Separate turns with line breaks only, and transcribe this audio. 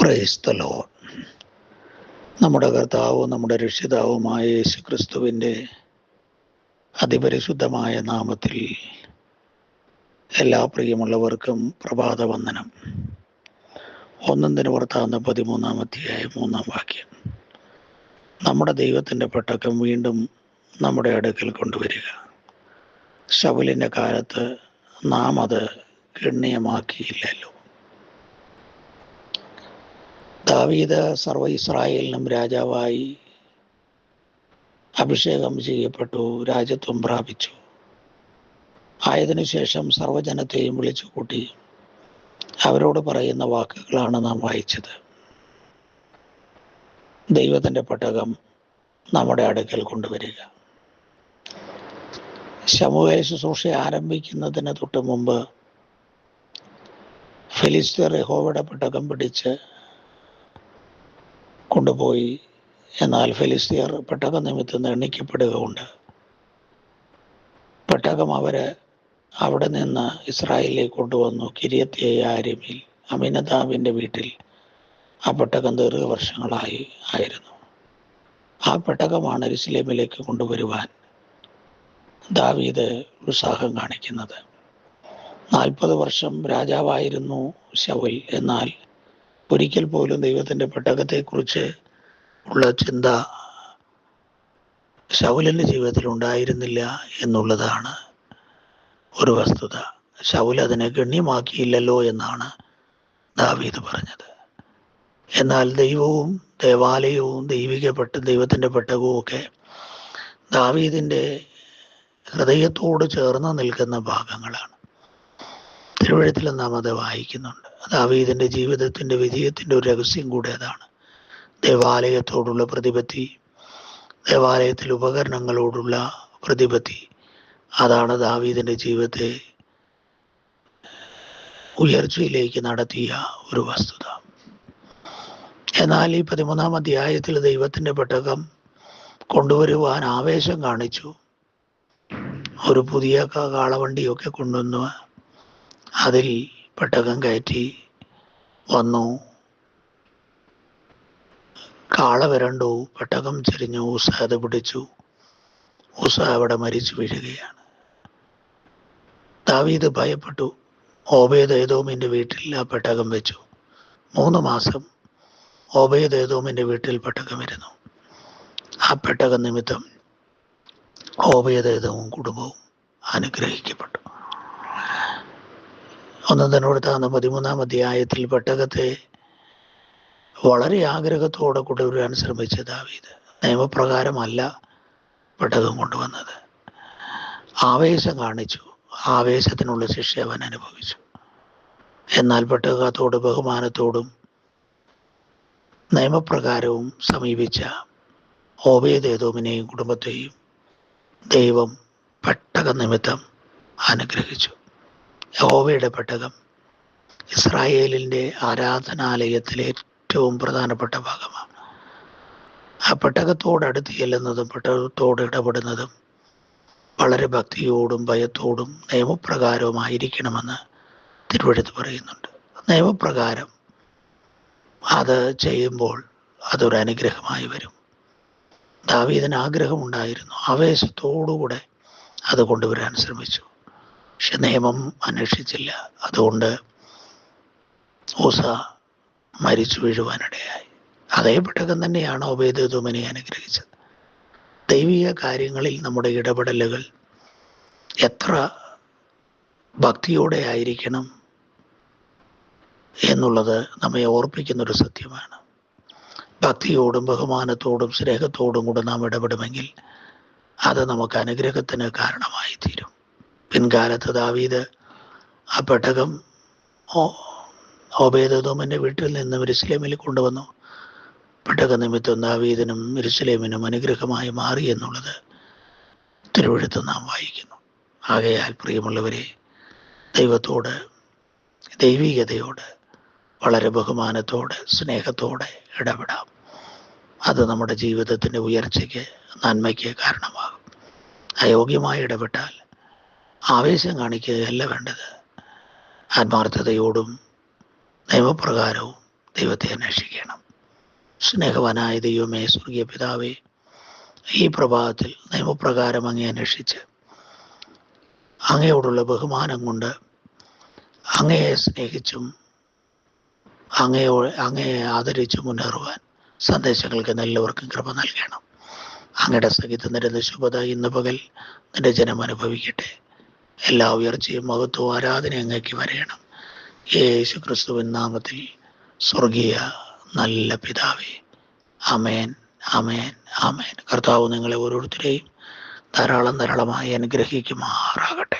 Praise the Lord. നമ്മുടെ കർത്താവും നമ്മുടെ രക്ഷിതാവുമായ യേശു ക്രിസ്തുവിൻ്റെ അതിപരിശുദ്ധമായ നാമത്തിൽ എല്ലാ പ്രിയമുള്ളവർക്കും പ്രഭാതവന്ദനം. 1 ദിനവൃത്താന്തം 13-ാം അധ്യായം 3-ാം വാക്യം. നമ്മുടെ ദൈവത്തിൻ്റെ പെട്ടകം വീണ്ടും നമ്മുടെ അടുക്കൽ കൊണ്ടുവരിക. ശൗലിൻ്റെ കാലത്ത് നാം അത് ഗണ്യമാക്കിയില്ലല്ലോ. ദാവീദ് സർവ്വ ഇസ്രായേലിനും രാജാവായി അഭിഷേകം ചെയ്യപ്പെട്ടു, രാജ്യത്വം പ്രാപിച്ചു. ആയതിനു ശേഷം സർവ്വജനത്തെയും വിളിച്ചു കൂട്ടി അവരോട് പറയുന്ന വാക്കുകളാണ് നാം വായിച്ചത്. ദൈവത്തിൻ്റെ പെട്ടകം നമ്മുടെ അടുക്കൽ കൊണ്ടുവരിക. ശമൂവേൽ ശുശ്രൂഷ ആരംഭിക്കുന്നതിന് തൊട്ട് മുമ്പ് ഫെലിസ്ത്യർ യഹോവയുടെ പെട്ടകം പിടിച്ച് കൊണ്ടുപോയി. എന്നാൽ ഫെലിസ്ത്യർ പെട്ടക നിമിത്തം എണ്ണിക്കപ്പെടുക കൊണ്ട് പെട്ടകം അവിടെ നിന്ന് ഇസ്രായേലിലേക്ക് കൊണ്ടുവന്നു. കിര്യത്തെയാരീമിൽ അമിനദാബിൻ്റെ വീട്ടിൽ ആ പെട്ടകം ദീർഘവർഷങ്ങളായി ആയിരുന്നു. ആ പെട്ടകമാണ് യെരൂശലേമിലേക്ക് കൊണ്ടുവരുവാൻ ദാവീദ് ഉത്സാഹം കാണിക്കുന്നത്. 40 വർഷം രാജാവായിരുന്നു ശൗൽ. എന്നാൽ ഒരിക്കൽ പോലും ദൈവത്തിൻ്റെ പെട്ടകത്തെക്കുറിച്ച് ഉള്ള ചിന്ത ശൗലിൻ്റെ ജീവിതത്തിൽ ഉണ്ടായിരുന്നില്ല എന്നുള്ളതാണ് ഒരു വസ്തുത. ശൗൽ അതിനെ ഗണ്യമാക്കിയില്ലല്ലോ എന്നാണ് ദാവീദ് പറഞ്ഞത്. എന്നാൽ ദൈവവും ദേവാലയവും ദൈവത്തിൻ്റെ പെട്ടകവും ഒക്കെ ദാവീദിൻ്റെ ഹൃദയത്തോട് ചേർന്ന് നിൽക്കുന്ന ഭാഗങ്ങളാണ്. തിരുവഴുത്തിൽ നാം അത് വായിക്കുന്നുണ്ട്. ദാവീദിൻ്റെ ജീവിതത്തിൻ്റെ വിജയത്തിൻ്റെ ഒരു രഹസ്യം കൂടെ അതാണ്. ദേവാലയത്തോടുള്ള പ്രതിപത്തി, ദേവാലയത്തിൽ ഉപകരണങ്ങളോടുള്ള പ്രതിപത്തി, അതാണ് ദാവീദിൻ്റെ ജീവിതത്തെ ഉയർച്ചയിലേക്ക് നടത്തിയ ഒരു വസ്തുത. എന്നാൽ ഈ 13-ാം അധ്യായത്തിൽ ദൈവത്തിൻ്റെ പെട്ടകം കൊണ്ടുവരുവാൻ ആവേശം കാണിച്ചു. ഒരു പുതിയ കാളവണ്ടിയൊക്കെ കൊണ്ടുവന്ന് അതിൽ പെട്ടകം കയറ്റി വന്നു. കാള വരണ്ടു, പെട്ടകം ചെരിഞ്ഞു, ഉസ അത് പിടിച്ചു. ഉസ അവിടെ മരിച്ചു വീഴുകയാണ്. ദാവീദ് ഭയപ്പെട്ടു. ഓബേദ്-ഏദോമിൻ്റെ വീട്ടിൽ ആ പെട്ടകം വെച്ചു. 3 മാസം ഓബേദ്-ഏദോമിൻ്റെ വീട്ടിൽ പെട്ടകം ഇരുന്നു. ആ പെട്ടകം നിമിത്തം ഓബേദ്-ഏദോമും കുടുംബവും അനുഗ്രഹിക്കപ്പെട്ടു. 1 ദിനവൃത്താന്തം 13-ാം അധ്യായത്തിൽ പെട്ടകത്തെ വളരെ ആഗ്രഹത്തോടെ കൊണ്ടുവരാൻ ശ്രമിച്ച ദാവീദ് നിയമപ്രകാരമല്ല പെട്ടകം കൊണ്ടുവന്നത്. ആവേശം കാണിച്ചു. ആവേശത്തിനുള്ള ശിക്ഷ അവൻ അനുഭവിച്ചു. എന്നാൽ പെട്ടകത്തോട് ബഹുമാനത്തോടും നിയമപ്രകാരവും സമീപിച്ച ഓബേദ്-ഏദോമിനെയും കുടുംബത്തെയും ദൈവം പെട്ടക നിമിത്തം അനുഗ്രഹിച്ചു. യഹോവയുടെ പെട്ടകം ഇസ്രായേലിൻ്റെ ആരാധനാലയത്തിലെ ഏറ്റവും പ്രധാനപ്പെട്ട ഭാഗമാണ്. ആ പെട്ടകത്തോടടുത്ത് ചെല്ലുന്നതും പെട്ടകത്തോട് ഇടപെടുന്നതും വളരെ ഭക്തിയോടും ഭയത്തോടും നിയമപ്രകാരവുമായിരിക്കണമെന്ന് തിരുവെഴുത്ത് പറയുന്നുണ്ട്. നിയമപ്രകാരം അത് ചെയ്യുമ്പോൾ അതൊരു അനുഗ്രഹമായി വരും. ദാവീദിന് ആഗ്രഹമുണ്ടായിരുന്നു. ആവേശത്തോടുകൂടെ അത് കൊണ്ടുവരാൻ ശ്രമിച്ചു. പക്ഷെ നിയമം അന്വേഷിച്ചില്ല. അതുകൊണ്ട് ഉസ മരിച്ചു വീഴുവാനിടയായി. അതേ പെട്ടകം തന്നെയാണ് ഓബേദ്-ഏദോമിനെ അനുഗ്രഹിച്ചത്. ദൈവിക കാര്യങ്ങളിൽ നമ്മുടെ ഇടപെടലുകൾ എത്ര ഭക്തിയോടെ ആയിരിക്കണം എന്നുള്ളത് നമ്മെ ഓർപ്പിക്കുന്നൊരു സത്യമാണ്. ഭക്തിയോടും ബഹുമാനത്തോടും സ്നേഹത്തോടും കൂടെ നാം ഇടപെടുമെങ്കിൽ അത് നമുക്ക് അനുഗ്രഹത്തിന് കാരണമായി തീരും. പിൻകാലത്ത് ദാവീദ് ആ പെട്ടകം ഓബേദ്-ഏദോമിൻ്റെ വീട്ടിൽ നിന്ന് യെരൂശലേമിൽ കൊണ്ടുവന്നു. പെട്ടക നിമിത്തം ദാവീദിനും യെരൂശലേമിനും അനുഗ്രഹമായി മാറി എന്നുള്ളത് തിരുവെഴുത്ത് നാം വായിക്കുന്നു. ആകയാൽ പ്രിയമുള്ളവരെ, ദൈവത്തോട്, ദൈവികതയോട് വളരെ ബഹുമാനത്തോടെ സ്നേഹത്തോടെ ഇടപെടാം. അത് നമ്മുടെ ജീവിതത്തിൻ്റെ ഉയർച്ചയ്ക്ക്, നന്മയ്ക്ക് കാരണമാകും. അയോഗ്യമായി ഇടപെട്ടാൽ ആവേശം കാണിക്കുകയല്ല വേണ്ടത്. ആത്മാർത്ഥതയോടും നിയമപ്രകാരവും ദൈവത്തെ അന്വേഷിക്കണം. സ്നേഹവാനായ ദൈവമേ, സ്വർഗീയ പിതാവേ, ഈ പ്രഭാതത്തിൽ നിയമപ്രകാരം അങ്ങേ അന്വേഷിച്ച് അങ്ങയോടുള്ള ബഹുമാനം കൊണ്ട് അങ്ങയെ സ്നേഹിച്ചും അങ്ങയെ ആദരിച്ചു മുന്നേറുവാൻ സന്ദേശങ്ങൾക്ക് എല്ലാവർക്കും കൃപ നൽകണം. അങ്ങയുടെ സഹിതം നിരന്ന ശുഭത ഇന്ന് പകൽ നിന്റെ ജനം അനുഭവിക്കട്ടെ. എല്ലാ ഉയർച്ചയും മഹത്വവും ആരാധന അങ്ങേക്ക് വരയണം. യേശു ക്രിസ്തുവിൻ നാമത്തിൽ സ്വർഗീയ നല്ല പിതാവേ, ആമേൻ, ആമേൻ, ആമേൻ. കർത്താവ് നിങ്ങളെ ഓരോരുത്തരെയും ധാരാളമായി അനുഗ്രഹിക്കുമാറാകട്ടെ.